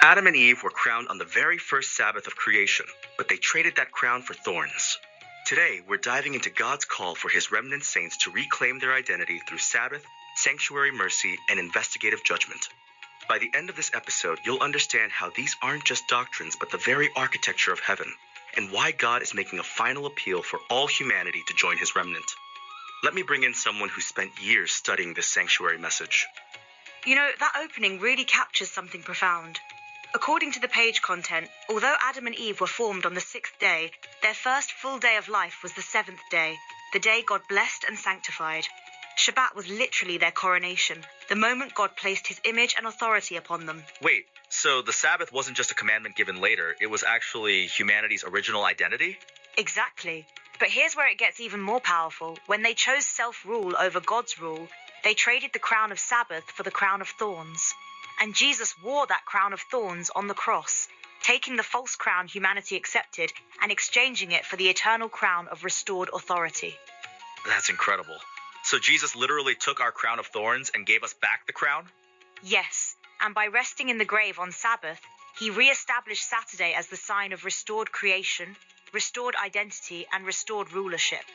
Adam and Eve were crowned on the very first Sabbath of creation, but they traded that crown for thorns. Today, we're diving into God's call for his remnant saints to reclaim their identity through Sabbath, sanctuary mercy, and investigative judgment. By the end of this episode, you'll understand how these aren't just doctrines, but the very architecture of heaven, and why God is making a final appeal for all humanity to join his remnant. Let me bring in someone who spent years studying this sanctuary message. You know, that opening really captures something profound. According to the page content, although Adam and Eve were formed on the sixth day, their first full day of life was the seventh day, the day God blessed and sanctified. Shabbat was literally their coronation, the moment God placed his image and authority upon them. Wait, so the Sabbath wasn't just a commandment given later, it was actually humanity's original identity? Exactly. But here's where it gets even more powerful. When they chose self-rule over God's rule, they traded the crown of Sabbath for the crown of thorns. And Jesus wore that crown of thorns on the cross, taking the false crown humanity accepted and exchanging it for the eternal crown of restored authority. That's incredible. So Jesus literally took our crown of thorns and gave us back the crown? Yes, and by resting in the grave on Sabbath, he re-established Saturday as the sign of restored creation, restored identity, and restored rulership.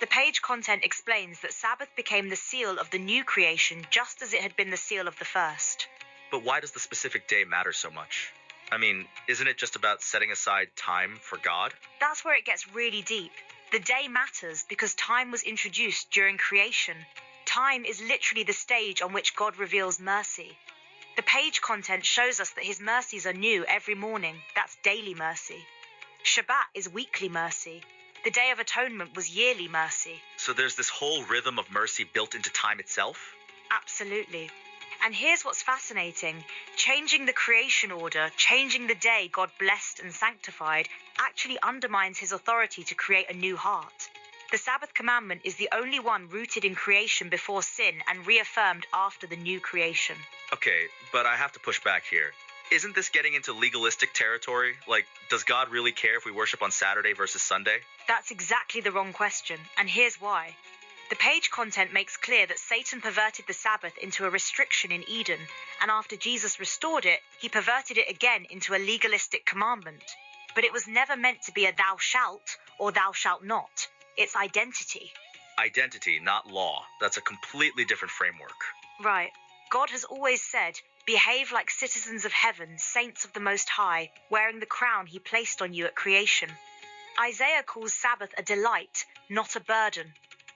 The page content explains that Sabbath became the seal of the new creation just as it had been the seal of the first. But why does the specific day matter so much? I mean, isn't it just about setting aside time for God? That's where it gets really deep. The day matters because time was introduced during creation. Time is literally the stage on which God reveals mercy. The page content shows us that his mercies are new every morning. That's daily mercy. Shabbat is weekly mercy. The Day of Atonement was yearly mercy. So there's this whole rhythm of mercy built into time itself? Absolutely. And here's what's fascinating. Changing the creation order, changing the day God blessed and sanctified, actually undermines his authority to create a new heart. The Sabbath commandment is the only one rooted in creation before sin and reaffirmed after the new creation. Okay, but I have to push back here. Isn't this getting into legalistic territory? Like, does God really care if we worship on Saturday versus Sunday? That's exactly the wrong question, and here's why. The page content makes clear that Satan perverted the Sabbath into a restriction in Eden, and after Jesus restored it, he perverted it again into a legalistic commandment. But it was never meant to be a thou shalt or thou shalt not. It's identity. Identity, not law. That's a completely different framework. Right. God has always said, behave like citizens of heaven, saints of the Most High, wearing the crown he placed on you at creation. Isaiah calls Sabbath a delight, not a burden.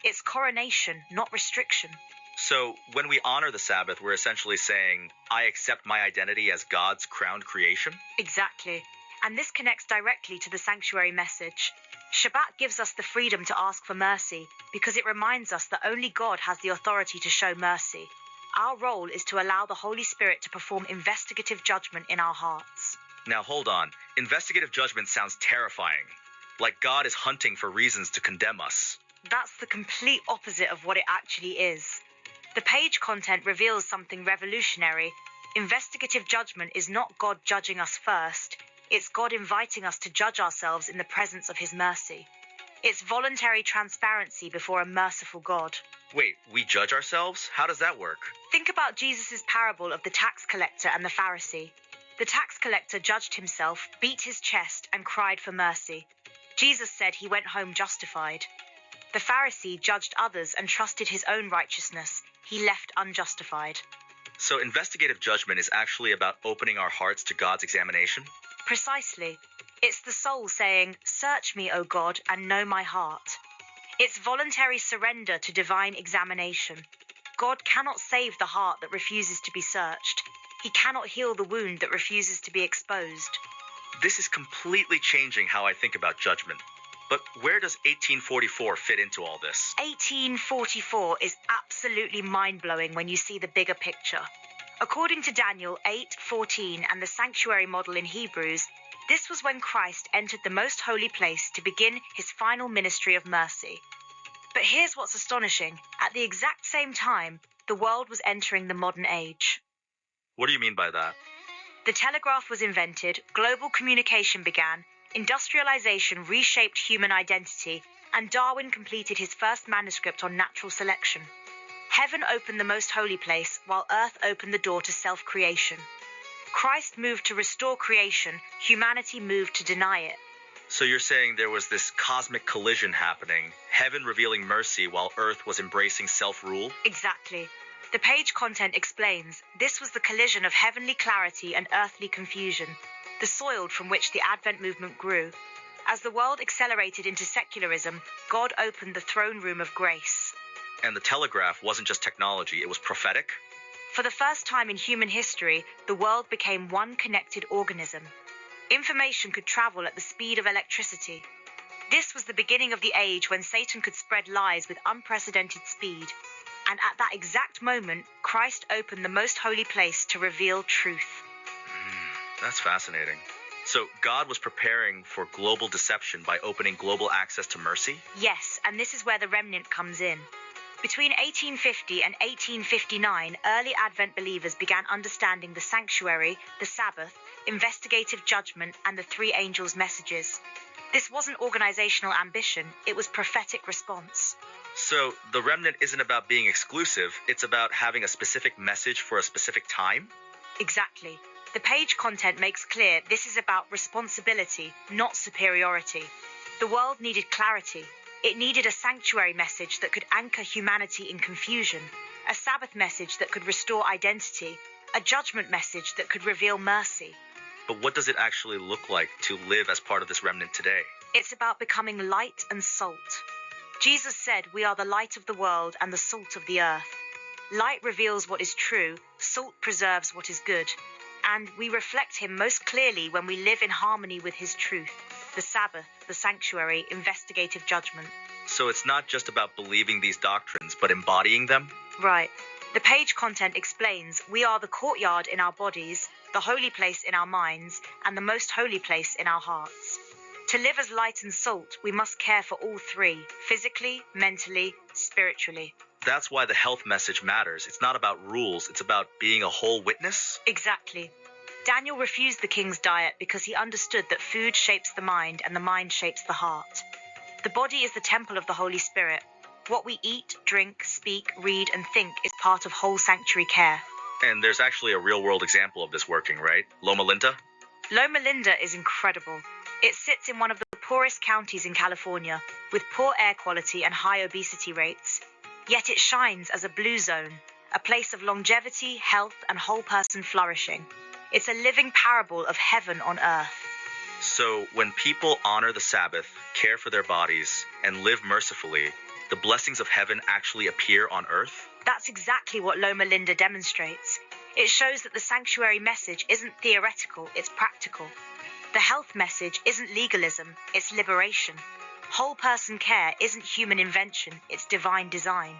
It's coronation, not restriction. So when we honor the Sabbath, we're essentially saying, I accept my identity as God's crowned creation? Exactly. And this connects directly to the sanctuary message. Shabbat gives us the freedom to ask for mercy because it reminds us that only God has the authority to show mercy. Our role is to allow the Holy Spirit to perform investigative judgment in our hearts. Now hold on. Investigative judgment sounds terrifying. Like God is hunting for reasons to condemn us. That's the complete opposite of what it actually is. The page content reveals something revolutionary. Investigative judgment is not God judging us first. It's God inviting us to judge ourselves in the presence of his mercy. It's voluntary transparency before a merciful God. Wait, we judge ourselves? How does that work? Think about Jesus' parable of the tax collector and the Pharisee. The tax collector judged himself, beat his chest, and cried for mercy. Jesus said he went home justified. The Pharisee judged others and trusted his own righteousness. He left unjustified. So investigative judgment is actually about opening our hearts to God's examination? Precisely. It's the soul saying, "Search me, O God, and know my heart." It's voluntary surrender to divine examination. God cannot save the heart that refuses to be searched. He cannot heal the wound that refuses to be exposed. This is completely changing how I think about judgment. But where does 1844 fit into all this? 1844 is absolutely mind-blowing when you see the bigger picture. According to Daniel 8:14 and the sanctuary model in Hebrews, this was when Christ entered the most holy place to begin his final ministry of mercy. But here's what's astonishing. At the exact same time, the world was entering the modern age. What do you mean by that? The telegraph was invented, global communication began, industrialization reshaped human identity, and Darwin completed his first manuscript on natural selection. Heaven opened the most holy place, while earth opened the door to self-creation. Christ moved to restore creation, humanity moved to deny it. So you're saying there was this cosmic collision happening, heaven revealing mercy while earth was embracing self-rule? Exactly. The page content explains this was the collision of heavenly clarity and earthly confusion, the soil from which the Advent movement grew. As the world accelerated into secularism, God opened the throne room of grace. And the telegraph wasn't just technology, it was prophetic? For the first time in human history, the world became one connected organism. Information could travel at the speed of electricity. This was the beginning of the age when Satan could spread lies with unprecedented speed. And at that exact moment, Christ opened the most holy place to reveal truth. That's fascinating. So God was preparing for global deception by opening global access to mercy? Yes, and this is where the remnant comes in. Between 1850 and 1859, early Advent believers began understanding the sanctuary, the Sabbath, investigative judgment, and the three angels' messages. This wasn't organizational ambition, it was prophetic response. So the remnant isn't about being exclusive, it's about having a specific message for a specific time? Exactly. The page content makes clear this is about responsibility, not superiority. The world needed clarity. It needed a sanctuary message that could anchor humanity in confusion, a Sabbath message that could restore identity, a judgment message that could reveal mercy. But what does it actually look like to live as part of this remnant today? It's about becoming light and salt. Jesus said we are the light of the world and the salt of the earth. Light reveals what is true, salt preserves what is good. And we reflect him most clearly when we live in harmony with his truth, the Sabbath, the sanctuary, investigative judgment. So it's not just about believing these doctrines, but embodying them? Right. The page content explains we are the courtyard in our bodies, the holy place in our minds, and the most holy place in our hearts. To live as light and salt, we must care for all three, physically, mentally, spiritually. That's why the health message matters. It's not about rules, it's about being a whole witness? Exactly. Daniel refused the king's diet because he understood that food shapes the mind and the mind shapes the heart. The body is the temple of the Holy Spirit. What we eat, drink, speak, read, and think is part of whole sanctuary care. And there's actually a real-world example of this working, right? Loma Linda? Loma Linda is incredible. It sits in one of the poorest counties in California, with poor air quality and high obesity rates. Yet it shines as a blue zone, a place of longevity, health, and whole person flourishing. It's a living parable of heaven on earth. So when people honor the Sabbath, care for their bodies, and live mercifully, the blessings of heaven actually appear on earth? That's exactly what Loma Linda demonstrates. It shows that the sanctuary message isn't theoretical, it's practical. The health message isn't legalism, it's liberation. Whole person care isn't human invention, it's divine design.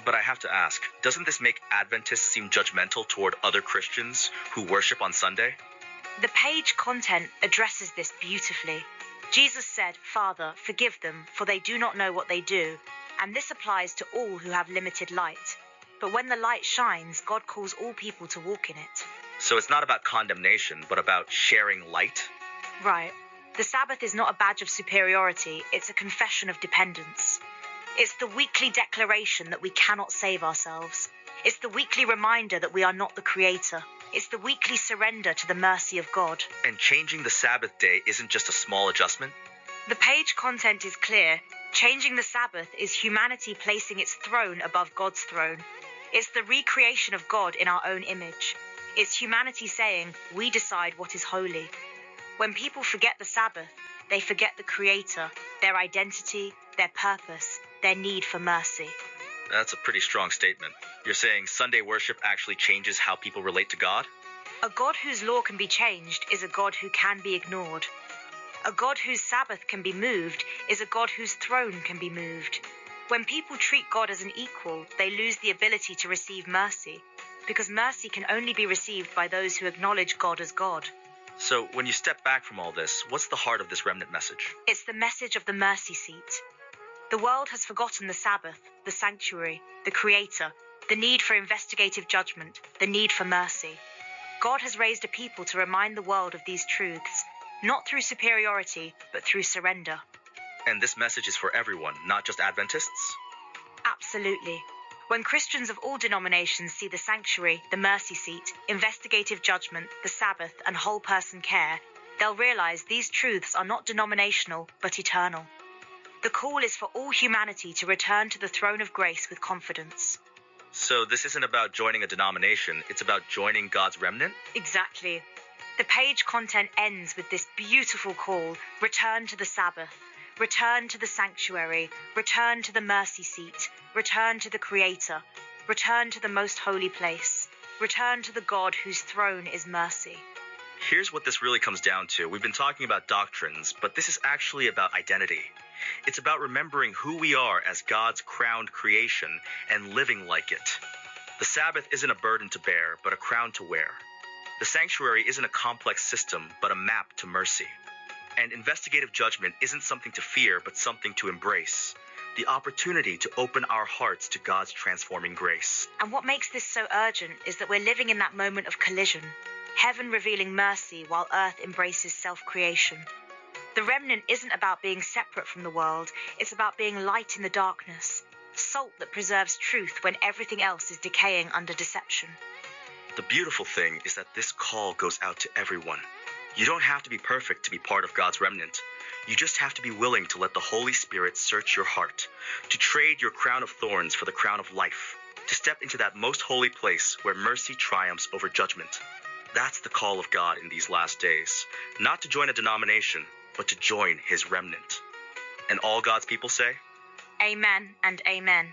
But I have to ask, doesn't this make Adventists seem judgmental toward other Christians who worship on Sunday? The page content addresses this beautifully. Jesus said, "Father, forgive them, for they do not know what they do." And this applies to all who have limited light. But when the light shines, God calls all people to walk in it. So it's not about condemnation, but about sharing light? Right. The Sabbath is not a badge of superiority, it's a confession of dependence. It's the weekly declaration that we cannot save ourselves. It's the weekly reminder that we are not the creator. It's the weekly surrender to the mercy of God. And changing the Sabbath day isn't just a small adjustment? The page content is clear. Changing the Sabbath is humanity placing its throne above God's throne. It's the recreation of God in our own image. It's humanity saying, we decide what is holy. When people forget the Sabbath, they forget the Creator, their identity, their purpose, their need for mercy. That's a pretty strong statement. You're saying Sunday worship actually changes how people relate to God? A God whose law can be changed is a God who can be ignored. A God whose Sabbath can be moved is a God whose throne can be moved. When people treat God as an equal, they lose the ability to receive mercy, because mercy can only be received by those who acknowledge God as God. So when you step back from all this, what's the heart of this remnant message? It's the message of the mercy seat. The world has forgotten the Sabbath, the sanctuary, the Creator, the need for investigative judgment, the need for mercy. God has raised a people to remind the world of these truths, not through superiority, but through surrender. And this message is for everyone, not just Adventists? Absolutely. When Christians of all denominations see the sanctuary, the mercy seat, investigative judgment, the Sabbath, and whole person care, they'll realize these truths are not denominational, but eternal. The call is for all humanity to return to the throne of grace with confidence. So this isn't about joining a denomination, it's about joining God's remnant? Exactly. The page content ends with this beautiful call: return to the Sabbath, return to the sanctuary, return to the mercy seat, return to the Creator, return to the most holy place, return to the God whose throne is mercy. Here's what this really comes down to. We've been talking about doctrines, but this is actually about identity. It's about remembering who we are as God's crowned creation and living like it. The Sabbath isn't a burden to bear, but a crown to wear. The sanctuary isn't a complex system, but a map to mercy. And investigative judgment isn't something to fear, but something to embrace. The opportunity to open our hearts to God's transforming grace. And what makes this so urgent is that we're living in that moment of collision. Heaven revealing mercy while earth embraces self-creation. The remnant isn't about being separate from the world, it's about being light in the darkness, salt that preserves truth when everything else is decaying under deception. The beautiful thing is that this call goes out to everyone. You don't have to be perfect to be part of God's remnant. You just have to be willing to let the Holy Spirit search your heart, to trade your crown of thorns for the crown of life, to step into that most holy place where mercy triumphs over judgment. That's the call of God in these last days, not to join a denomination, but to join his remnant. And all God's people say? Amen and amen.